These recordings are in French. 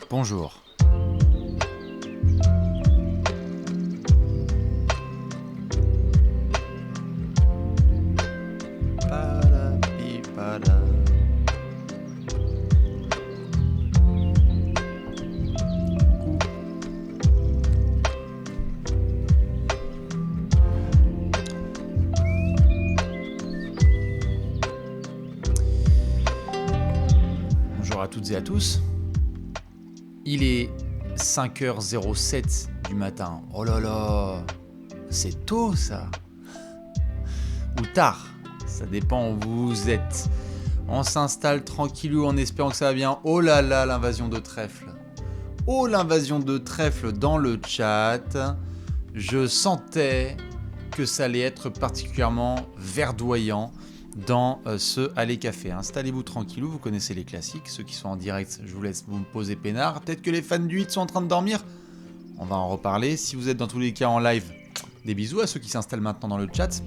Bonjour. Palapipada. Bonjour à toutes et à tous. Il est 5h07 du matin. Oh là là, c'est tôt ça. Ou tard, ça dépend où vous êtes. On s'installe tranquillou en espérant que ça va bien. Oh là là, l'invasion de trèfle. Oh, l'invasion de trèfle dans le chat. Je sentais que ça allait être particulièrement verdoyant dans ce Allez Café. Installez-vous tranquillou, vous connaissez les classiques. Ceux qui sont en direct, je vous laisse vous me poser peinard. Peut-être que les fans du 8 sont en train de dormir. On va en reparler. Si vous êtes dans tous les cas en live, des bisous à ceux qui s'installent maintenant dans le chat.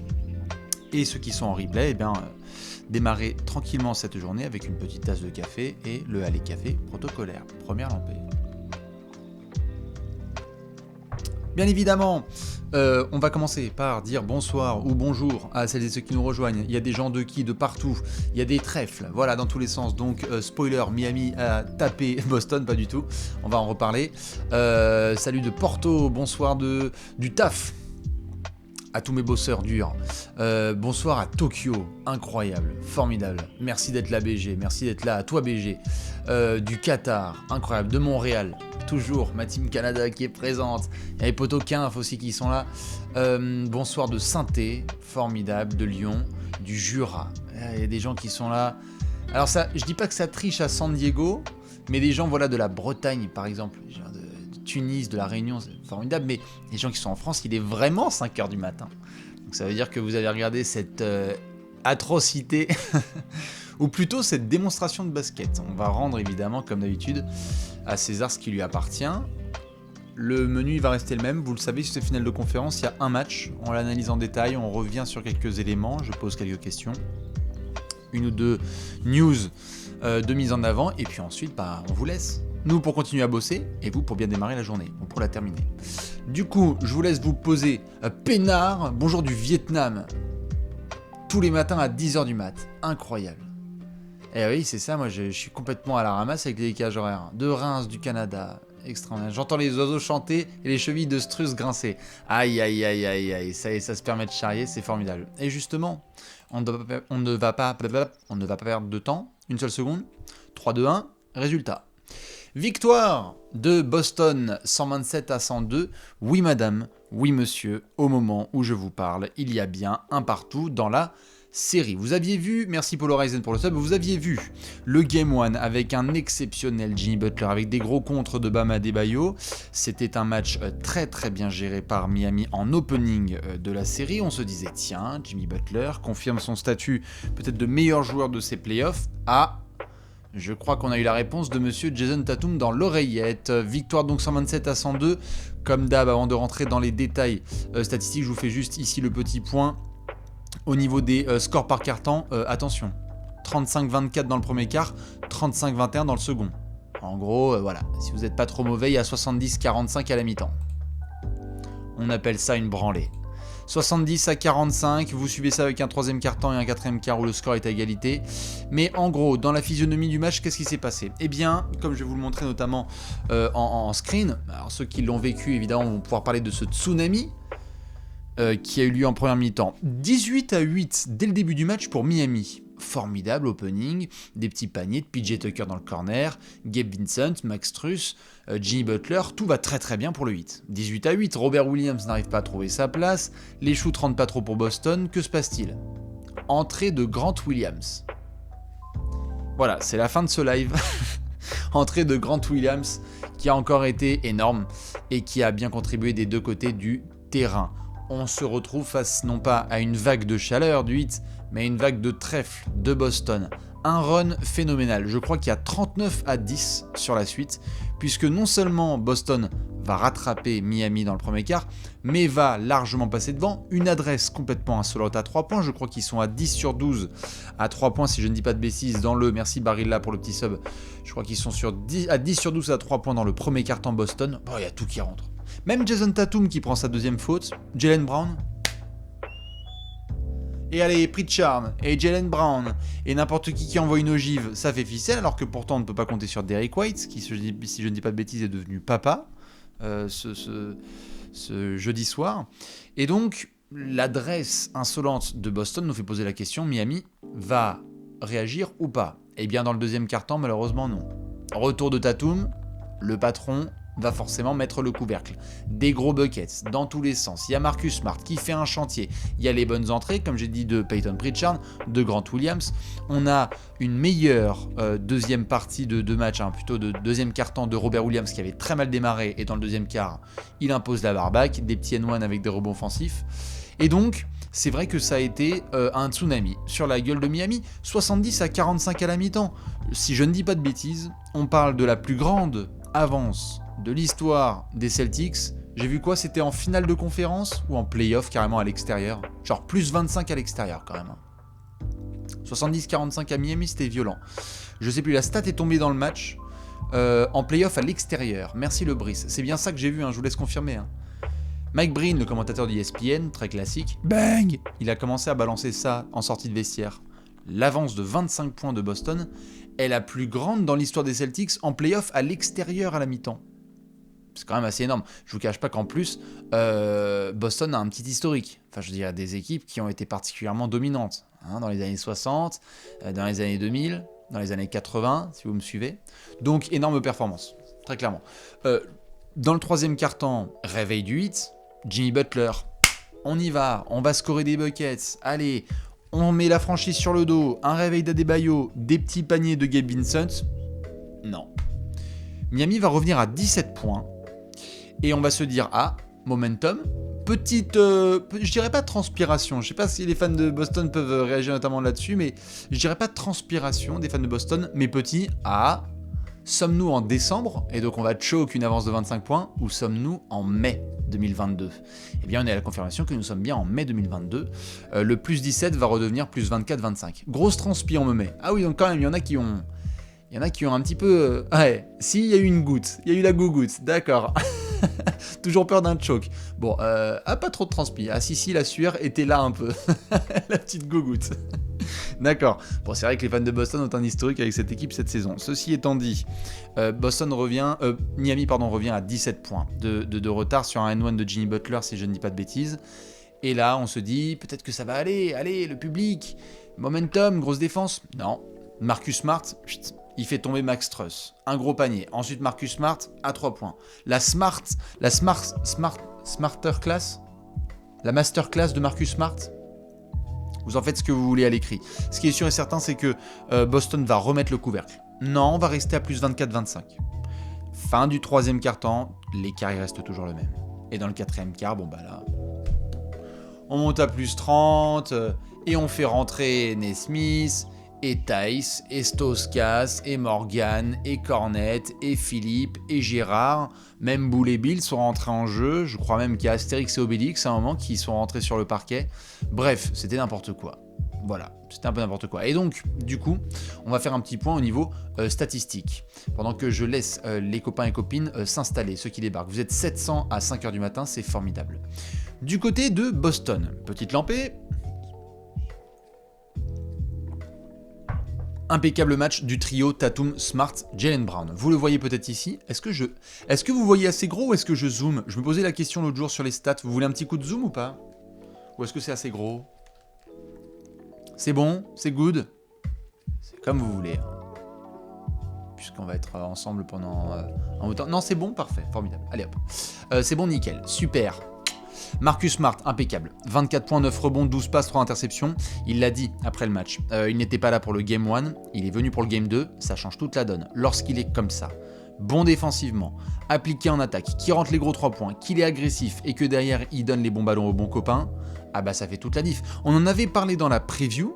Et ceux qui sont en replay, démarrez tranquillement cette journée avec une petite tasse de café et le Allez Café protocolaire. Première lampée. Bien évidemment, on va commencer par dire bonsoir ou bonjour à celles et ceux qui nous rejoignent. Il y a des gens de partout, il y a des trèfles, voilà, dans tous les sens. Donc, spoiler, Miami a tapé Boston, pas du tout. On va en reparler. Salut de Porto, bonsoir du taf. À tous mes bosseurs durs. Bonsoir à Tokyo, incroyable, formidable. Merci d'être là BG, merci d'être là à toi BG. Du Qatar, incroyable. De Montréal, toujours ma team Canada qui est présente. Il y a les potos Quinf aussi qui sont là. Bonsoir de Saint-Thé, formidable. De Lyon, du Jura. Il y a des gens qui sont là. Alors ça, je dis pas que ça triche à San Diego, mais des gens voilà de la Bretagne par exemple. Tunis, de la Réunion, c'est formidable, mais les gens qui sont en France, il est vraiment 5h du matin. Donc ça veut dire que vous avez regardé cette atrocité, ou plutôt cette démonstration de basket. On va rendre évidemment, comme d'habitude, à César ce qui lui appartient. Le menu il va rester le même, vous le savez, sur cette finale de conférence, il y a un match, on l'analyse en détail, on revient sur quelques éléments, je pose quelques questions, une ou deux news de mise en avant, et puis ensuite, on vous laisse. Nous pour continuer à bosser, et vous pour bien démarrer la journée, ou pour la terminer. Du coup, je vous laisse vous poser peinard, bonjour du Vietnam, tous les matins à 10h du mat, incroyable. Et oui, c'est ça, moi je suis complètement à la ramasse avec les décalages horaires. De Reims, du Canada, extraordinaire. J'entends les oiseaux chanter et les chevilles de Struss grincer. Aïe, aïe, aïe, aïe, aïe, ça se permet de charrier, c'est formidable. Et justement, on ne va pas perdre de temps, une seule seconde, 3, 2, 1, résultat. Victoire de Boston 127-102. Oui madame, oui monsieur, au moment où je vous parle, il y a bien un partout dans la série. Vous aviez vu, merci Paul Horizon pour le sub, vous aviez vu le Game 1 avec un exceptionnel Jimmy Butler, avec des gros contres de Bam Adebayo. C'était un match très très bien géré par Miami en opening de la série. On se disait, tiens, Jimmy Butler confirme son statut peut-être de meilleur joueur de ses playoffs. Je crois qu'on a eu la réponse de monsieur Jason Tatum dans l'oreillette. Victoire donc 127-102. Comme d'hab, avant de rentrer dans les détails statistiques, je vous fais juste ici le petit point. Au niveau des scores par quart-temps, attention. 35-24 dans le premier quart, 35-21 dans le second. En gros, voilà, si vous n'êtes pas trop mauvais, il y a 70-45 à la mi-temps. On appelle ça une branlée. 70-45, vous suivez ça avec un troisième quart-temps et un quatrième quart où le score est à égalité. Mais en gros, dans la physionomie du match, qu'est-ce qui s'est passé ? Eh bien, comme je vais vous le montrer notamment en screen, alors ceux qui l'ont vécu évidemment vont pouvoir parler de ce tsunami qui a eu lieu en première mi-temps. 18-8 dès le début du match pour Miami. Formidable opening, des petits paniers de PJ Tucker dans le corner, Gabe Vincent, Max Strus, Jimmy Butler, tout va très très bien pour le 8. 18-8, Robert Williams n'arrive pas à trouver sa place, les shoots rentrent pas trop pour Boston, que se passe-t-il ? Entrée de Grant Williams. Voilà, c'est la fin de ce live. Entrée de Grant Williams qui a encore été énorme et qui a bien contribué des deux côtés du terrain. On se retrouve face non pas à une vague de chaleur du 8, mais à une vague de trèfle de Boston. Un run phénoménal. Je crois qu'il y a 39-10 sur la suite, puisque non seulement Boston va rattraper Miami dans le premier quart, mais va largement passer devant. Une adresse complètement insolente à 3 points. Je crois qu'ils sont à 10 sur 12 à 3 points, si je ne dis pas de bêtises, dans le... Merci Barilla pour le petit sub. Je crois qu'ils sont à 10 sur 12 à 3 points dans le premier quart-temps Boston. Bon, il y a tout qui rentre. Même Jason Tatum qui prend sa deuxième faute. Jaylen Brown. Et allez, Pritchard et Jaylen Brown et n'importe qui envoie une ogive, ça fait ficelle, alors que pourtant on ne peut pas compter sur Derrick White, qui, si je ne dis pas de bêtises, est devenu papa ce jeudi soir. Et donc, l'adresse insolente de Boston nous fait poser la question, Miami va réagir ou pas? Eh bien, dans le deuxième quart-temps, malheureusement, non. Retour de Tatum, le patron va forcément mettre le couvercle. Des gros buckets dans tous les sens. Il y a Marcus Smart qui fait un chantier. Il y a les bonnes entrées, comme j'ai dit, de Peyton Pritchard, de Grant Williams. On a une meilleure deuxième partie de match, plutôt de deuxième quart-temps de Robert Williams qui avait très mal démarré. Et dans le deuxième quart, il impose la barbaque, des petits N1 avec des rebonds offensifs. Et donc, c'est vrai que ça a été un tsunami sur la gueule de Miami. 70 à 45 à la mi-temps. Si je ne dis pas de bêtises, on parle de la plus grande avance de l'histoire des Celtics. J'ai vu quoi? C'était en finale de conférence ou en play-off carrément à l'extérieur? Genre plus 25 à l'extérieur quand même. 70-45 à Miami, c'était violent. Je sais plus, la stat est tombée dans le match. En play-off à l'extérieur. Merci le Brice. C'est bien ça que j'ai vu, je vous laisse confirmer. Mike Breen, le commentateur d'ESPN, très classique, bang! Il a commencé à balancer ça en sortie de vestiaire. L'avance de 25 points de Boston est la plus grande dans l'histoire des Celtics en play-off à l'extérieur à la mi-temps. C'est quand même assez énorme. Je vous cache pas qu'en plus, Boston a un petit historique. Enfin, je dirais des équipes qui ont été particulièrement dominantes dans les années 60, dans les années 2000, dans les années 80, si vous me suivez. Donc, énorme performance, très clairement. Dans le troisième quart-temps, réveil du 8, Jimmy Butler, on y va, on va scorer des buckets, allez, on met la franchise sur le dos, un réveil d'Adebayo, des petits paniers de Gabe Vincent. Non. Miami va revenir à 17 points. Et on va se dire, momentum, petite, je dirais pas transpiration, je sais pas si les fans de Boston peuvent réagir notamment là-dessus, mais je dirais pas transpiration des fans de Boston, mais petit, sommes-nous en décembre, et donc on va choke une avance de 25 points, ou sommes-nous en mai 2022? Eh bien, on est à la confirmation que nous sommes bien en mai 2022. Le plus 17 va redevenir plus 24-25. Grosse transpi, on me met. Ah oui, donc quand même, il y en a qui ont un petit peu... si, il y a eu une goutte. Il y a eu la gougoute, d'accord. Toujours peur d'un choke. Bon, pas trop de transpi. Si, la sueur était là un peu. La petite gougoute. D'accord. Bon, c'est vrai que les fans de Boston ont un historique avec cette équipe cette saison. Ceci étant dit, Miami revient à 17 points de retard sur un N1 de Jimmy Butler, si je ne dis pas de bêtises. Et là, on se dit, peut-être que ça va aller. Allez, le public. Momentum, grosse défense. Non. Marcus Smart, il fait tomber Max Truss. Un gros panier. Ensuite, Marcus Smart à 3 points. La Masterclass de Marcus Smart. Vous en faites ce que vous voulez à l'écrit. Ce qui est sûr et certain, c'est que Boston va remettre le couvercle. Non, on va rester à plus 24-25. Fin du troisième quart-temps, l'écart reste toujours le même. Et dans le quatrième quart, là, on monte à plus 30 et on fait rentrer Nesmith et Tice et Stauskas et Morgan et Cornet et Philippe et Gérard. Même Boule et Bill sont rentrés en jeu. Je crois même qu'il y a Astérix et Obélix à un moment qui sont rentrés sur le parquet. Bref, c'était n'importe quoi. Voilà, c'était un peu n'importe quoi. Et donc, du coup, on va faire un petit point au niveau statistique. Pendant que je laisse les copains et copines s'installer, ceux qui débarquent. Vous êtes 700 à 5h du matin, c'est formidable. Du côté de Boston, petite lampée. Impeccable match du trio Tatum, Smart, Jaylen Brown. Vous le voyez peut-être ici. Est-ce que vous voyez assez gros ou est-ce que je zoome? Je me posais la question l'autre jour sur les stats. Vous voulez un petit coup de zoom ou pas? Ou est-ce que c'est assez gros? C'est bon? C'est good? C'est comme vous voulez. Puisqu'on va être ensemble pendant un bout de temps. Non, c'est bon? Parfait. Formidable. Allez hop. C'est bon, nickel. Super. Marcus Smart, impeccable. 24 points, 9 rebonds, 12 passes, 3 interceptions. Il l'a dit après le match. Il n'était pas là pour le Game 1, il est venu pour le Game 2. Ça change toute la donne. Lorsqu'il est comme ça, bon défensivement, appliqué en attaque, qui rentre les gros 3 points, qu'il est agressif et que derrière il donne les bons ballons aux bons copains, ça fait toute la diff. On en avait parlé dans la preview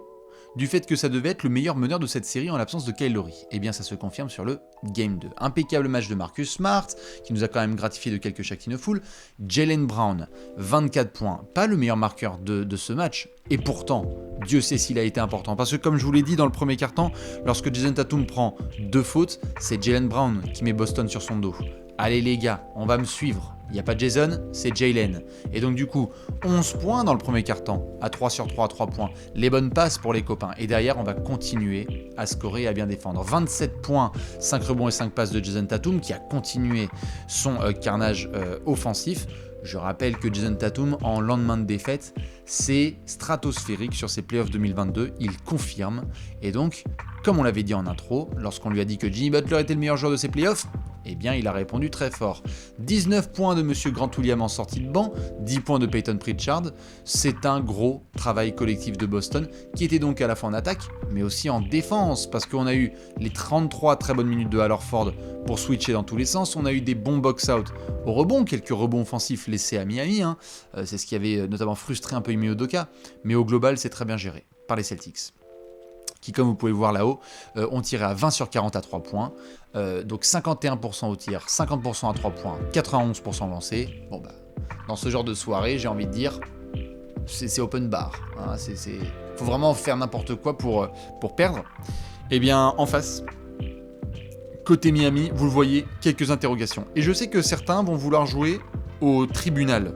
du fait que ça devait être le meilleur meneur de cette série en l'absence de Kyle Lowry. Eh bien ça se confirme sur le Game 2. Impeccable match de Marcus Smart, qui nous a quand même gratifié de quelques Shaquille O'Neal. Jaylen Brown, 24 points, pas le meilleur marqueur de ce match, et pourtant, Dieu sait s'il a été important. Parce que comme je vous l'ai dit dans le premier quart-temps, lorsque Jason Tatum prend 2 fautes, c'est Jaylen Brown qui met Boston sur son dos. Allez les gars, on va me suivre. Il n'y a pas Jason, c'est Jaylen. Et donc du coup, 11 points dans le premier quart-temps, à 3 sur 3 à 3 points. Les bonnes passes pour les copains. Et derrière, on va continuer à scorer et à bien défendre. 27 points, 5 rebonds et 5 passes de Jason Tatum, qui a continué son carnage offensif. Je rappelle que Jason Tatum, en lendemain de défaite, c'est stratosphérique sur ses playoffs 2022. Il confirme. Et donc, comme on l'avait dit en intro, lorsqu'on lui a dit que Jimmy Butler était le meilleur joueur de ses playoffs, eh bien, il a répondu très fort. 19 points de Monsieur Grant Williams en sortie de banc, 10 points de Peyton Pritchard. C'est un gros travail collectif de Boston, qui était donc à la fois en attaque, mais aussi en défense, parce qu'on a eu les 33 très bonnes minutes de Al Horford pour switcher dans tous les sens. On a eu des bons box-out au rebond, quelques rebonds offensifs laissés à Miami. C'est ce qui avait notamment frustré un peu Ime Udoka, mais au global, c'est très bien géré par les Celtics, qui, comme vous pouvez le voir là-haut, ont tiré à 20 sur 40 à 3 points. Donc 51% au tir, 50% à 3 points, 91% lancé. Bon bah, dans ce genre de soirée, j'ai envie de dire, c'est open bar. Hein, faut vraiment faire n'importe quoi pour perdre. Eh bien, en face, côté Miami, vous le voyez, quelques interrogations. Et je sais que certains vont vouloir jouer au tribunal.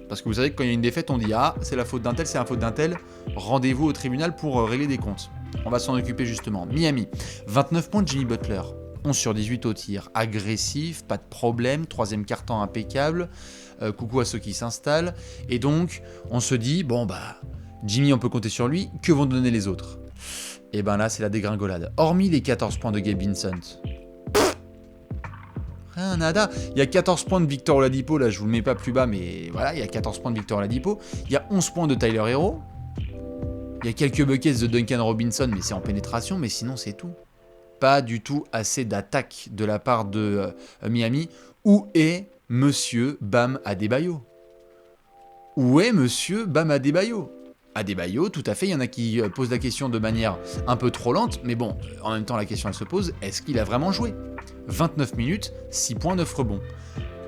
Parce que vous savez que quand il y a une défaite, on dit « Ah, c'est la faute d'un tel, c'est la faute d'un tel. Rendez-vous au tribunal pour régler des comptes. » On va s'en occuper justement. Miami, 29 points de Jimmy Butler. 11 sur 18 au tir. Agressif, pas de problème. Troisième quart-temps impeccable. Coucou à ceux qui s'installent. Et donc, on se dit, bon bah, Jimmy, on peut compter sur lui. Que vont donner les autres? Et ben là, c'est la dégringolade. Hormis les 14 points de Gabe Vincent. Rien, nada. Il y a 14 points de Victor Oladipo. Là, je vous le mets pas plus bas, mais voilà, il y a 14 points de Victor Oladipo. Il y a 11 points de Tyler Hero. Il y a quelques buckets de Duncan Robinson, mais c'est en pénétration, mais sinon c'est tout. Pas du tout assez d'attaque de la part de Miami. Où est Monsieur Bam Adebayo? Où est Monsieur Bam Adebayo? Adebayo, tout à fait, il y en a qui posent la question de manière un peu trop lente, mais bon, en même temps la question elle se pose, est-ce qu'il a vraiment joué? 29 minutes, 6 points, 9 rebonds.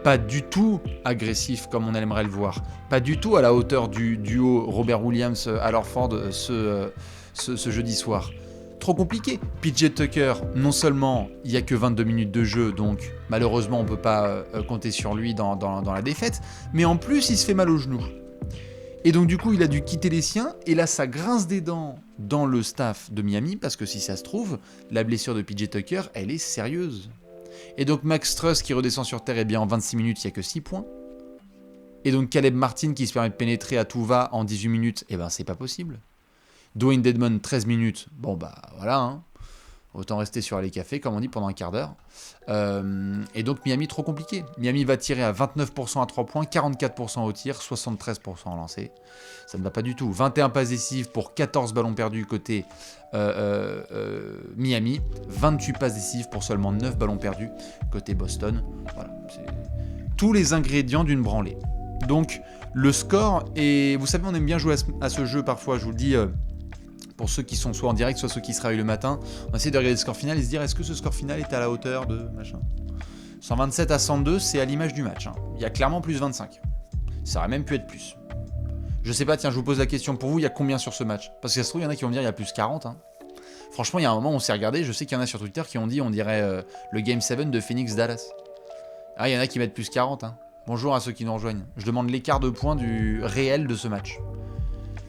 Pas du tout agressif comme on aimerait le voir. Pas du tout à la hauteur du duo Robert Williams-Al Horford ce jeudi soir. Trop compliqué. PJ Tucker, non seulement il n'y a que 22 minutes de jeu, donc malheureusement on ne peut pas compter sur lui dans la défaite, mais en plus il se fait mal au genou. Et donc du coup il a dû quitter les siens, et là ça grince des dents dans le staff de Miami, parce que si ça se trouve, la blessure de PJ Tucker, elle est sérieuse. Et donc Max Strus qui redescend sur terre, et bien en 26 minutes, il n'y a que 6 points. Et donc Caleb Martin qui se permet de pénétrer à tout va en 18 minutes, et ben c'est pas possible. Dwayne Dedmon, 13 minutes, bon bah voilà, hein. Autant rester sur les cafés, comme on dit, pendant un quart d'heure. Et donc Miami, trop compliqué. Miami va tirer à 29% à 3 points, 44% au tir, 73% en lancer. Ça ne va pas du tout. 21 passes décisives pour 14 ballons perdus côté Miami. 28 passes décisives pour seulement 9 ballons perdus côté Boston. Voilà, c'est tous les ingrédients d'une branlée. Donc le score, et vous savez, on aime bien jouer à ce jeu parfois, je vous le dis... pour ceux qui sont soit en direct, soit ceux qui se réveillent le matin, on essaie de regarder le score final et se dire est-ce que ce score final est à la hauteur de machin. 127 à 102, c'est à l'image du match. Hein. Il y a clairement plus 25. Ça aurait même pu être plus. Je sais pas, tiens, je vous pose la question pour vous, il y a combien sur ce match? Parce que ça se trouve, il y en a qui vont me dire il y a plus 40. Hein. Franchement, il y a un moment où on s'est regardé, je sais qu'il y en a sur Twitter qui ont dit on dirait le Game 7 de Phoenix-Dallas. Ah, il y en a qui mettent plus 40. Hein. Bonjour à ceux qui nous rejoignent. Je demande l'écart de points du réel de ce match.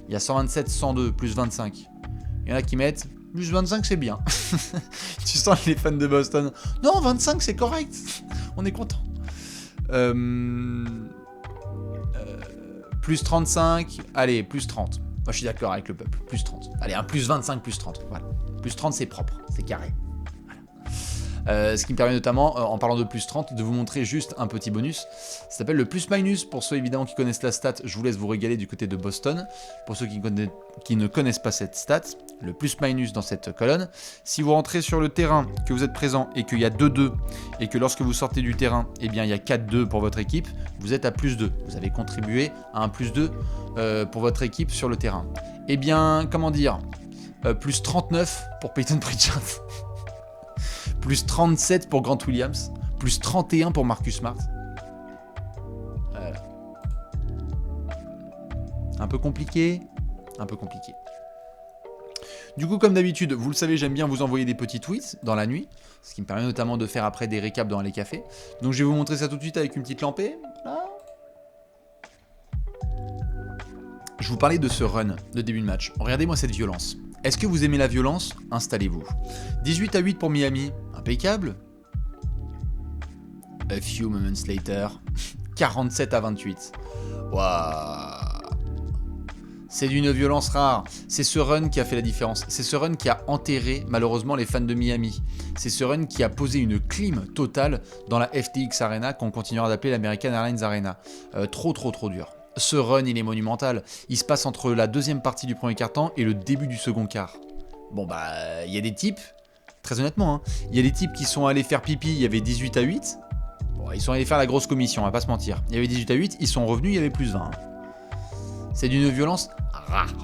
Il y a 127, 102, plus 25. Il y en a qui mettent plus 25, c'est bien. Tu sens les fans de Boston. Non, 25, c'est correct. On est content. Plus 35. Allez, plus 30. Moi, je suis d'accord avec le peuple. Plus 30. Allez, un plus 25, plus 30. Voilà. Plus 30, c'est propre. C'est carré. Ce qui me permet notamment, en parlant de plus 30, de vous montrer juste un petit bonus. Ça s'appelle le plus-minus. Pour ceux évidemment qui connaissent la stat, je vous laisse vous régaler du côté de Boston. Pour ceux qui ne connaissent pas cette stat, le plus-minus dans cette colonne. Si vous rentrez sur le terrain, que vous êtes présent et qu'il y a 2-2, et que lorsque vous sortez du terrain, eh bien, il y a 4-2 pour votre équipe, vous êtes à plus 2. Vous avez contribué à un plus 2 pour votre équipe sur le terrain. Eh bien, comment dire ? plus 39 pour Peyton Pritchard. Plus 37 pour Grant Williams. Plus 31 pour Marcus Smart. Voilà. Un peu compliqué. Un peu compliqué. Du coup, comme d'habitude, vous le savez, j'aime bien vous envoyer des petits tweets dans la nuit. Ce qui me permet notamment de faire après des récaps dans les cafés. Donc je vais vous montrer ça tout de suite avec une petite lampée. Là. Je vous parlais de ce run de début de match. Regardez-moi cette violence. Est-ce que vous aimez la violence? Installez-vous. 18-8 pour Miami. Impeccable. A few moments later. 47-28. Waouh. C'est d'une violence rare. C'est ce run qui a fait la différence. C'est ce run qui a enterré malheureusement les fans de Miami. C'est ce run qui a posé une clim totale dans la FTX Arena qu'on continuera d'appeler l'American Airlines Arena. Trop dur. Ce run, il est monumental. Il se passe entre la deuxième partie du premier quart-temps et le début du second quart. Bon bah, il y a des types, très honnêtement, hein, il y a des types qui sont allés faire pipi, il y avait 18-8. Bon, ils sont allés faire la grosse commission, on va pas se mentir. Il y avait 18-8, ils sont revenus, il y avait plus 20. C'est d'une violence rare.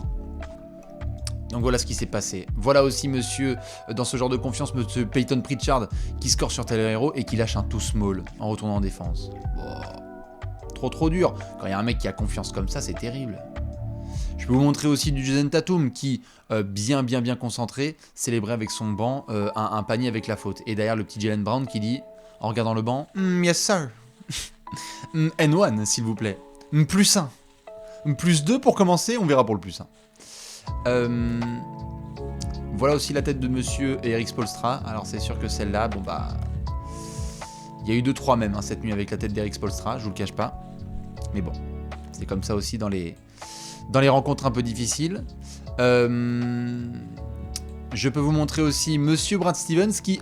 Donc voilà ce qui s'est passé. Voilà aussi monsieur, dans ce genre de confiance, monsieur Peyton Pritchard, qui score sur Tyler Hero et qui lâche un too small en retournant en défense. Trop dur. Quand il y a un mec qui a confiance comme ça, c'est terrible. Je peux vous montrer aussi du Jason Tatum qui, bien concentré, célébrait avec son banc un panier avec la faute. Et derrière le petit Jaylen Brown qui dit, en regardant le banc, yes sir. N1 s'il vous plaît. Plus 1. Plus 2 pour commencer, on verra pour le plus 1. Voilà aussi la tête de monsieur Eric Spoelstra. Alors c'est sûr que celle-là, bon bah... Il y a eu 2-3 même cette nuit avec la tête d'Eric Spoelstra, je vous le cache pas. Mais bon, c'est comme ça aussi dans les rencontres un peu difficiles. Je peux vous montrer aussi monsieur Brad Stevens qui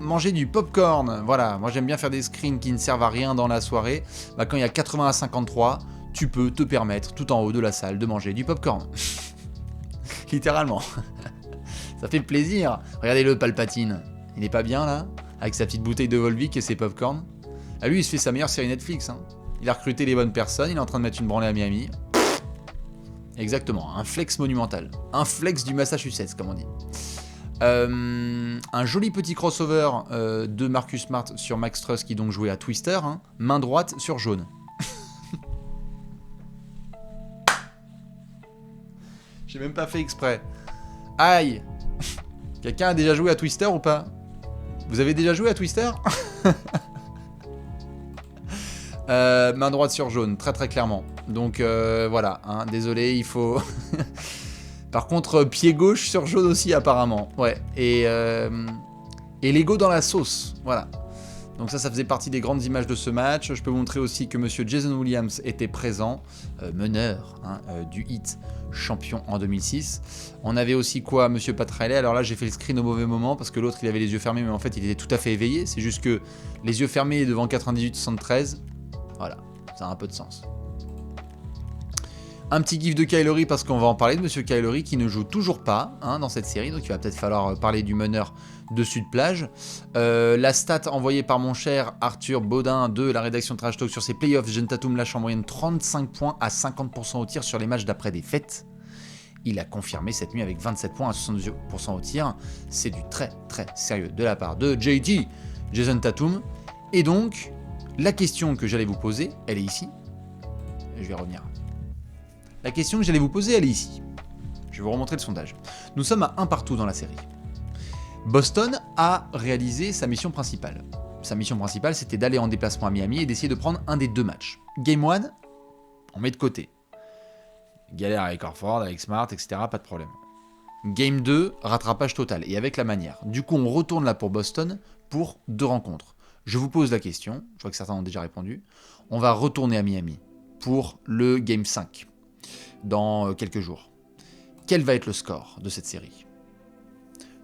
mangeait du popcorn. Voilà, moi j'aime bien faire des screens qui ne servent à rien dans la soirée. Bah, quand il y a 80-53, tu peux te permettre tout en haut de la salle de manger du popcorn. Littéralement. Ça fait plaisir. Regardez le Palpatine. Il est pas bien là? Avec sa petite bouteille de Volvic et ses popcorn. Ah, lui, il se fait sa meilleure série Netflix. Hein. Il a recruté les bonnes personnes, il est en train de mettre une branlée à Miami. Exactement, un flex monumental. Un flex du Massachusetts, comme on dit. Un joli petit crossover de Marcus Smart sur Max Truss qui donc jouait à Twister. Hein. Main droite sur jaune. J'ai même pas fait exprès. Aïe. Quelqu'un a déjà joué à Twister ou pas? Vous avez déjà joué à Twister? Main droite sur jaune, très clairement. Donc voilà, hein, désolé, il faut... Par contre, pied gauche sur jaune aussi apparemment. Ouais, et Lego dans la sauce, voilà. Donc ça faisait partie des grandes images de ce match. Je peux vous montrer aussi que monsieur Jason Williams était présent, meneur du Heat, champion en 2006. On avait aussi quoi, monsieur Pat Riley. Alors là, j'ai fait le screen au mauvais moment parce que l'autre, il avait les yeux fermés, mais en fait, il était tout à fait éveillé. C'est juste que les yeux fermés devant 98-73, voilà, ça a un peu de sens. Un petit gif de Kylori parce qu'on va en parler de monsieur Kylori qui ne joue toujours pas dans cette série, donc il va peut-être falloir parler du meneur de Sud-Plage. La stat envoyée par mon cher Arthur Baudin de la rédaction Trash Talk sur ses playoffs, Jason Tatum lâche en moyenne 35 points à 50% au tir sur les matchs d'après des fêtes. Il a confirmé cette nuit avec 27 points à 72% au tir. C'est du très sérieux de la part de JT, Jason Tatum. Et donc, la question que j'allais vous poser, elle est ici. Je vais revenir. La question que j'allais vous poser, elle est ici. Je vais vous remontrer le sondage. Nous sommes à 1 partout dans la série. Boston a réalisé sa mission principale. Sa mission principale, c'était d'aller en déplacement à Miami et d'essayer de prendre un des deux matchs. Game 1, on met de côté. Galère avec Horford, avec Smart, etc., pas de problème. Game 2, rattrapage total, et avec la manière. Du coup, on retourne là pour Boston pour 2 rencontres. Je vous pose la question, je vois que certains ont déjà répondu. On va retourner à Miami pour le Game 5. Dans quelques jours. Quel va être le score de cette série?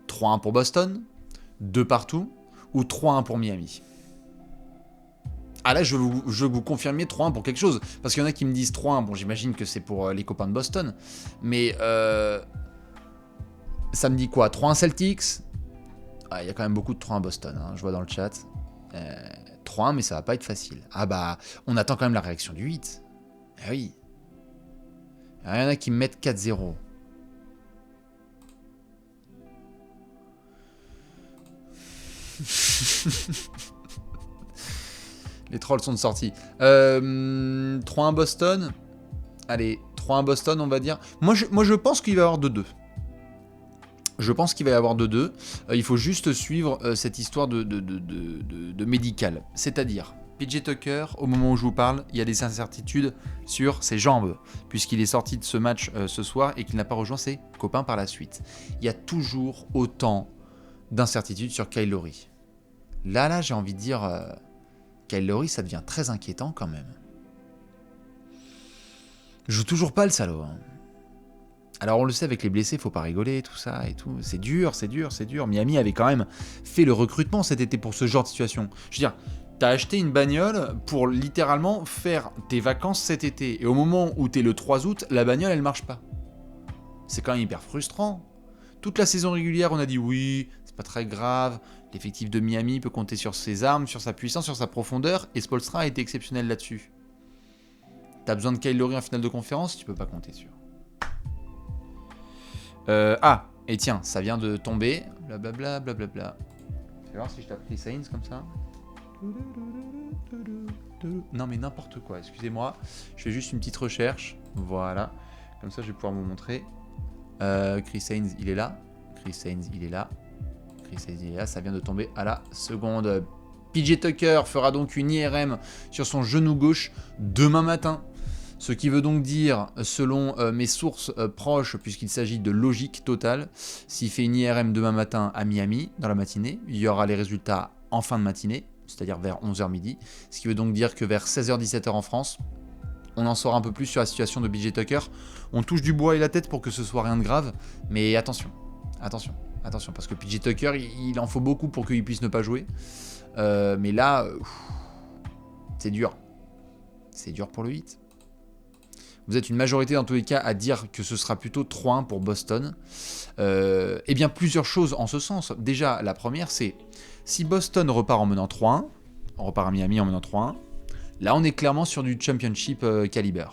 3-1 pour Boston, 2 partout, ou 3-1 pour Miami? Ah là, je veux que vous confirmiez 3-1 pour quelque chose, parce qu'il y en a qui me disent 3-1, bon j'imagine que c'est pour les copains de Boston, mais ça me dit quoi? 3-1 Celtics? Il y a quand même beaucoup de 3-1 Boston, je vois dans le chat. 3-1, mais ça va pas être facile. Ah bah, on attend quand même la réaction du 8. Ah oui. Il y en a qui me mettent 4-0. Les trolls sont sortis. 3-1 Boston. Allez, 3-1 Boston, on va dire. Moi, je pense qu'il va y avoir 2-2. Je pense qu'il va y avoir 2-2. Il faut juste suivre cette histoire de médical. C'est-à-dire, PJ Tucker, au moment où je vous parle, il y a des incertitudes sur ses jambes, puisqu'il est sorti de ce match ce soir et qu'il n'a pas rejoint ses copains par la suite. Il y a toujours autant d'incertitudes sur Kyle Lowry. Là, j'ai envie de dire, Kyle Lowry, ça devient très inquiétant quand même. Je joue toujours pas le salaud. Hein. Alors on le sait, avec les blessés, faut pas rigoler, tout ça et tout. C'est dur. Miami avait quand même fait le recrutement cet été pour ce genre de situation. Je veux dire, t'as acheté une bagnole pour littéralement faire tes vacances cet été. Et au moment où t'es le 3 août, la bagnole, elle marche pas. C'est quand même hyper frustrant. Toute la saison régulière, on a dit oui, c'est pas très grave. L'effectif de Miami peut compter sur ses armes, sur sa puissance, sur sa profondeur. Et Spoelstra a été exceptionnel là-dessus. T'as besoin de Kyle Lowry en finale de conférence, tu peux pas compter sur. Et tiens, ça vient de tomber. Blablabla. Je vais voir si je tape Chris Haynes comme ça. Non mais n'importe quoi, excusez-moi. Je fais juste une petite recherche. Voilà. Comme ça je vais pouvoir vous montrer. Chris Haynes, il est là. Ça vient de tomber à la seconde. PJ Tucker fera donc une IRM sur son genou gauche demain matin. Ce qui veut donc dire, selon mes sources proches, puisqu'il s'agit de logique totale, s'il fait une IRM demain matin à Miami, dans la matinée, il y aura les résultats en fin de matinée, c'est-à-dire vers 11h midi, ce qui veut donc dire que vers 16h-17h en France, on en saura un peu plus sur la situation de PJ Tucker. On touche du bois et la tête pour que ce soit rien de grave, mais attention, parce que PJ Tucker, il en faut beaucoup pour qu'il puisse ne pas jouer, mais là, c'est dur. C'est dur pour le 8. Vous êtes une majorité dans tous les cas à dire que ce sera plutôt 3-1 pour Boston. Eh bien, plusieurs choses en ce sens. Déjà, la première, c'est si Boston repart en menant 3-1, on repart à Miami en menant 3-1, là, on est clairement sur du championship caliber.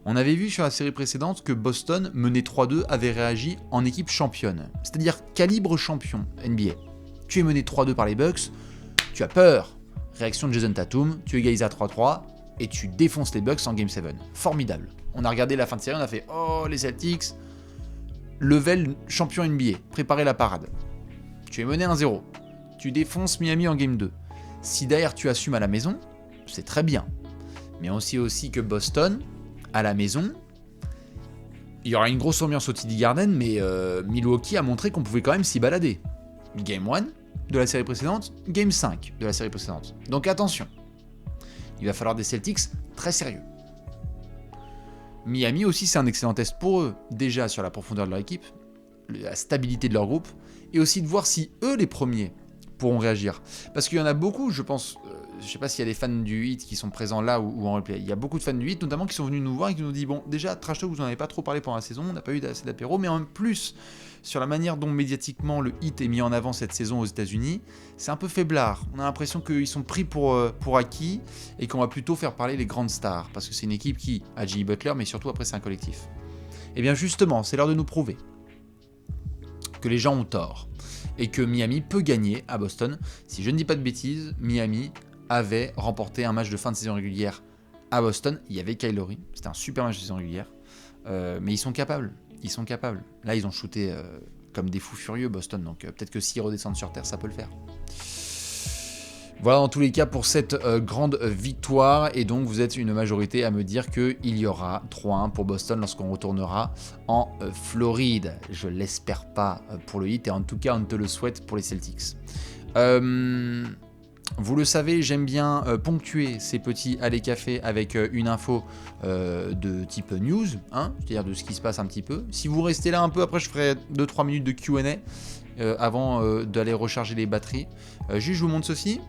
On avait vu sur la série précédente que Boston, mené 3-2, avait réagi en équipe championne. C'est-à-dire calibre champion NBA. Tu es mené 3-2 par les Bucks, tu as peur. Réaction de Jason Tatum, tu égalises à 3-3 et tu défonces les Bucks en Game 7. Formidable. On a regardé la fin de série, on a fait « Oh, les Celtics, level champion NBA, préparez la parade. » Tu es mené 1-0. Tu défonces Miami en Game 2. Si derrière tu assumes à la maison, c'est très bien. Mais on sait aussi que Boston, à la maison, il y aura une grosse ambiance au TD Garden, mais Milwaukee a montré qu'on pouvait quand même s'y balader. Game 1 de la série précédente, Game 5 de la série précédente. Donc attention, il va falloir des Celtics très sérieux. Miami aussi, c'est un excellent test pour eux, déjà sur la profondeur de leur équipe, la stabilité de leur groupe, et aussi de voir si eux, les premiers, pourront réagir. Parce qu'il y en a beaucoup, je pense, je ne sais pas s'il y a des fans du Heat qui sont présents là ou en replay, il y a beaucoup de fans du Heat, notamment qui sont venus nous voir et qui nous disent, bon, déjà, Trash Talk, vous n'en avez pas trop parlé pendant la saison, on n'a pas eu assez d'apéro, mais en plus, sur la manière dont médiatiquement le Heat est mis en avant cette saison aux États-Unis, c'est un peu faiblard. On a l'impression qu'ils sont pris pour acquis et qu'on va plutôt faire parler les grandes stars, parce que c'est une équipe qui a Jimmy Butler, mais surtout après c'est un collectif. Et bien justement, c'est l'heure de nous prouver que les gens ont tort et que Miami peut gagner à Boston. Si je ne dis pas de bêtises, Miami avait remporté un match de fin de saison régulière à Boston. Il y avait Kyle Lowry, c'était un super match de saison régulière, mais ils sont capables. Là, ils ont shooté comme des fous furieux, Boston. Donc peut-être que s'ils redescendent sur Terre, ça peut le faire. Voilà, dans tous les cas, pour cette grande victoire. Et donc, vous êtes une majorité à me dire qu'il y aura 3-1 pour Boston lorsqu'on retournera en Floride. Je l'espère pas pour le Heat. Et en tout cas, on te le souhaite pour les Celtics. Vous le savez, j'aime bien ponctuer ces petits allées café avec une info de type news, hein, c'est-à-dire de ce qui se passe un petit peu. Si vous restez là un peu, après je ferai 2-3 minutes de Q&A avant d'aller recharger les batteries. Juste, je vous montre ceci.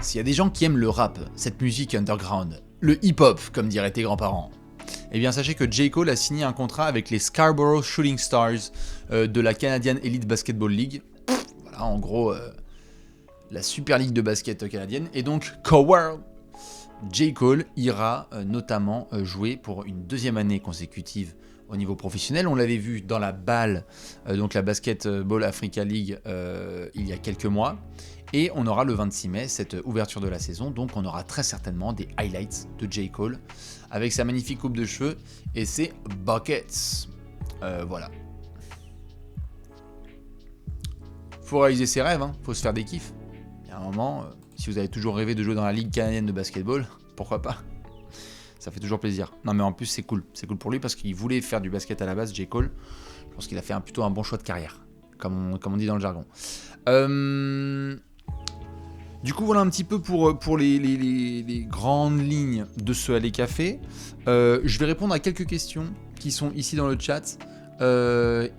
S'il y a des gens qui aiment le rap, cette musique underground, le hip-hop, comme diraient tes grands-parents, eh bien sachez que J. Cole a signé un contrat avec les Scarborough Shooting Stars de la Canadian Elite Basketball League. En gros, la Super Ligue de basket canadienne, et donc Coward J. Cole ira notamment jouer pour une deuxième année consécutive au niveau professionnel. On l'avait vu dans la BAL, donc la Basketball Africa League, il y a quelques mois. Et on aura le 26 mai cette ouverture de la saison, donc on aura très certainement des highlights de J. Cole avec sa magnifique coupe de cheveux et ses buckets. Voilà. Faut réaliser ses rêves, hein. Faut se faire des kiffs. Il y a un moment, si vous avez toujours rêvé de jouer dans la Ligue canadienne de basketball, pourquoi pas? Ça fait toujours plaisir. Non mais en plus c'est cool pour lui parce qu'il voulait faire du basket à la base, J. Cole. Je pense qu'il a fait plutôt un bon choix de carrière, comme on dit dans le jargon. Du coup, voilà un petit peu pour les grandes lignes de ce Allez Café. Je vais répondre à quelques questions qui sont ici dans le chat.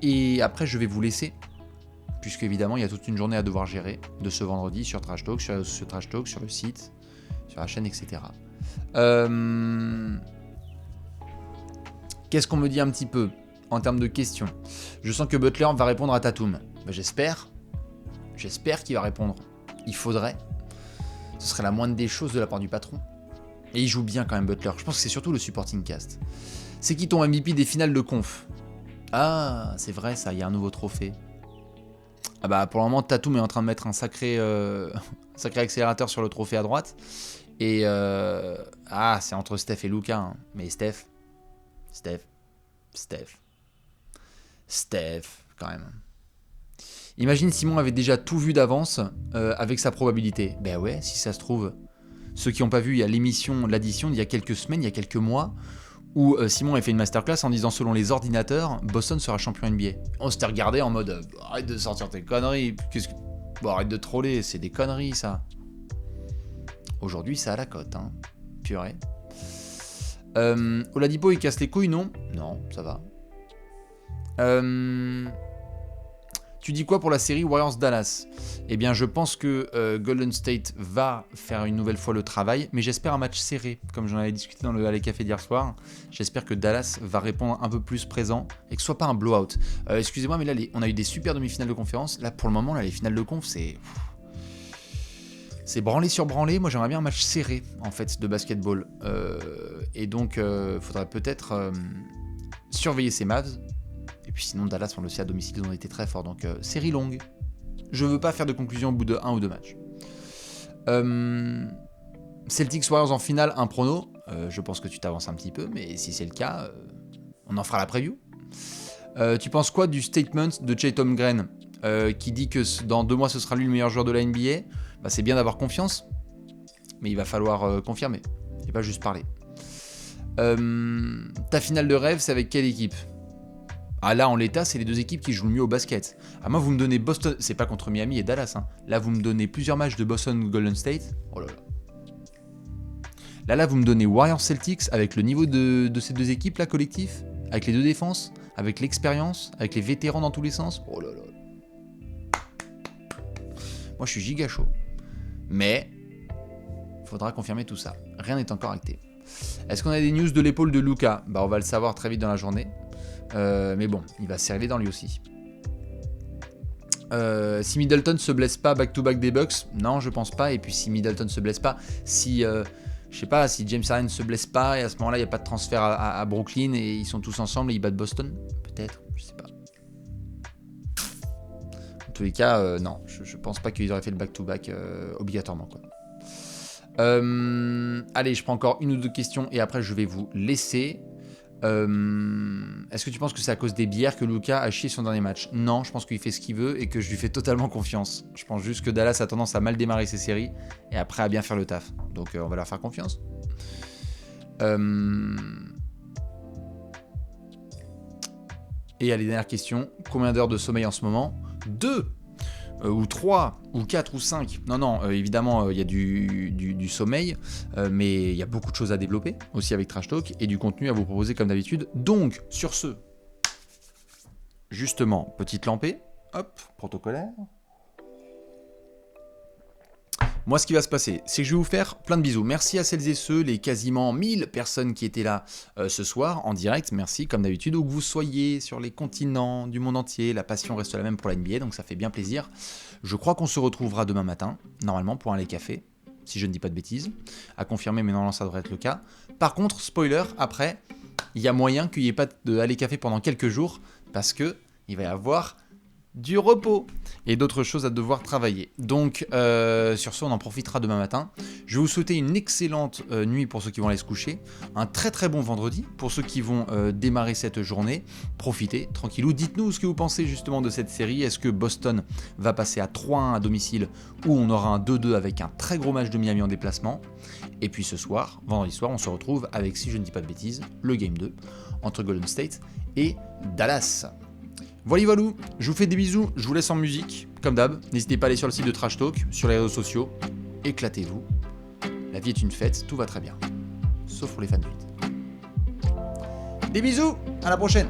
Et après, je vais vous laisser. Puisque, évidemment, il y a toute une journée à devoir gérer de ce vendredi sur Trash Talk, sur le site, sur la chaîne, etc. Qu'est-ce qu'on me dit un petit peu en termes de questions? Je sens que Butler va répondre à Tatum. Ben, j'espère qu'il va répondre. Il faudrait. Ce serait la moindre des choses de la part du patron. Et il joue bien quand même Butler. Je pense que c'est surtout le supporting cast. C'est qui ton MVP des finales de conf? Ah, c'est vrai ça, il y a un nouveau trophée. Ah bah pour le moment, Tatum est en train de mettre un sacré accélérateur sur le trophée à droite. Et c'est entre Steph et Luka. Hein. Mais Steph, quand même. Imagine Simon avait déjà tout vu d'avance avec sa probabilité. Ben ouais, si ça se trouve. Ceux qui n'ont pas vu, il y a l'addition d'il y a quelques semaines, il y a quelques mois, où Simon a fait une masterclass en disant selon les ordinateurs, Boston sera champion NBA. On s'était regardé en mode arrête de sortir tes conneries, arrête de troller, c'est des conneries ça. Aujourd'hui, ça a la cote, hein. Purée. Oladipo il casse les couilles, non? Non, ça va. Tu dis quoi pour la série Warriors-Dallas? Eh bien, je pense que Golden State va faire une nouvelle fois le travail, mais j'espère un match serré, comme j'en avais discuté dans le Alley Café d'hier soir. J'espère que Dallas va répondre un peu plus présent et que ce soit pas un blowout. Excusez-moi, mais là, on a eu des super demi-finales de conférence. Là, pour le moment, les finales de conf, c'est branlé sur branlé. Moi, j'aimerais bien un match serré, en fait, de basketball. Et donc, faudrait peut-être surveiller ces Mavs. Et puis sinon, Dallas, on le sait, à domicile, ils ont été très forts. Donc, série longue. Je veux pas faire de conclusion au bout de 1 ou 2 matchs. Celtics Warriors en finale, un prono. Je pense que tu t'avances un petit peu, mais si c'est le cas, on en fera la preview. Tu penses quoi du statement de Chet Holmgren qui dit que dans 2 mois, ce sera lui le meilleur joueur de la NBA? Bah, c'est bien d'avoir confiance, mais il va falloir confirmer et pas juste parler. Ta finale de rêve, c'est avec quelle équipe? Ah là, en l'état, c'est les 2 équipes qui jouent le mieux au basket. Ah moi, vous me donnez Boston... C'est pas contre Miami et Dallas. Hein. Là, vous me donnez plusieurs matchs de Boston ou Golden State. Oh là là. Là, vous me donnez Warriors Celtics avec le niveau de ces 2 équipes, là, collectif. Avec les 2 défenses. Avec l'expérience. Avec les vétérans dans tous les sens. Oh là là. Moi, je suis giga chaud. Mais, faudra confirmer tout ça. Rien n'est encore acté. Est-ce qu'on a des news de l'épaule de Luka? Bah, on va le savoir très vite dans la journée. Mais bon, il va serrer les dents lui aussi. Si Middleton se blesse pas back-to-back des Bucks, non, je pense pas. Et puis si Middleton se blesse pas, si je sais pas, si James Harden se blesse pas et à ce moment-là il n'y a pas de transfert à Brooklyn et ils sont tous ensemble et ils battent Boston, peut-être, je sais pas. En tous les cas, non, je pense pas qu'ils auraient fait le back-to-back obligatoirement quoi. Allez, je prends encore 1 ou 2 questions et après je vais vous laisser. Est-ce que tu penses que c'est à cause des bières que Luka a chié son dernier match? Non, je pense qu'il fait ce qu'il veut et que je lui fais totalement confiance. Je pense juste que Dallas a tendance à mal démarrer ses séries et après à bien faire le taf. Donc on va leur faire confiance. Et allez, dernière question. Combien d'heures de sommeil en ce moment? 2 ou 3, ou 4, ou 5. Non, évidemment, il y a du sommeil, mais il y a beaucoup de choses à développer, aussi avec Trash Talk, et du contenu à vous proposer comme d'habitude. Donc, sur ce, justement, petite lampée, hop, protocolaire. Moi, ce qui va se passer, c'est que je vais vous faire plein de bisous. Merci à celles et ceux, les quasiment 1000 personnes qui étaient là ce soir en direct. Merci, comme d'habitude, où que vous soyez sur les continents du monde entier. La passion reste la même pour la NBA, donc ça fait bien plaisir. Je crois qu'on se retrouvera demain matin, normalement, pour un lait café. si je ne dis pas de bêtises. À confirmer, mais normalement ça devrait être le cas. Par contre, spoiler, après, il y a moyen qu'il n'y ait pas de aller café pendant quelques jours, parce que il va y avoir du repos et d'autres choses à devoir travailler. Donc sur ce, on en profitera demain matin. Je vais vous souhaiter une excellente nuit pour ceux qui vont aller se coucher, un très très bon vendredi pour ceux qui vont démarrer cette journée. Profitez, tranquillou. Dites-nous ce que vous pensez justement de cette série. Est-ce que Boston va passer à 3-1 à domicile ou on aura un 2-2 avec un très gros match de Miami en déplacement? Et puis ce soir, vendredi soir, on se retrouve avec, si je ne dis pas de bêtises, le Game 2 entre Golden State et Dallas. Voilà, je vous fais des bisous, je vous laisse en musique, comme d'hab. N'hésitez pas à aller sur le site de Trash Talk, sur les réseaux sociaux. Éclatez-vous. La vie est une fête, tout va très bien. Sauf pour les fans de 8. Des bisous, à la prochaine.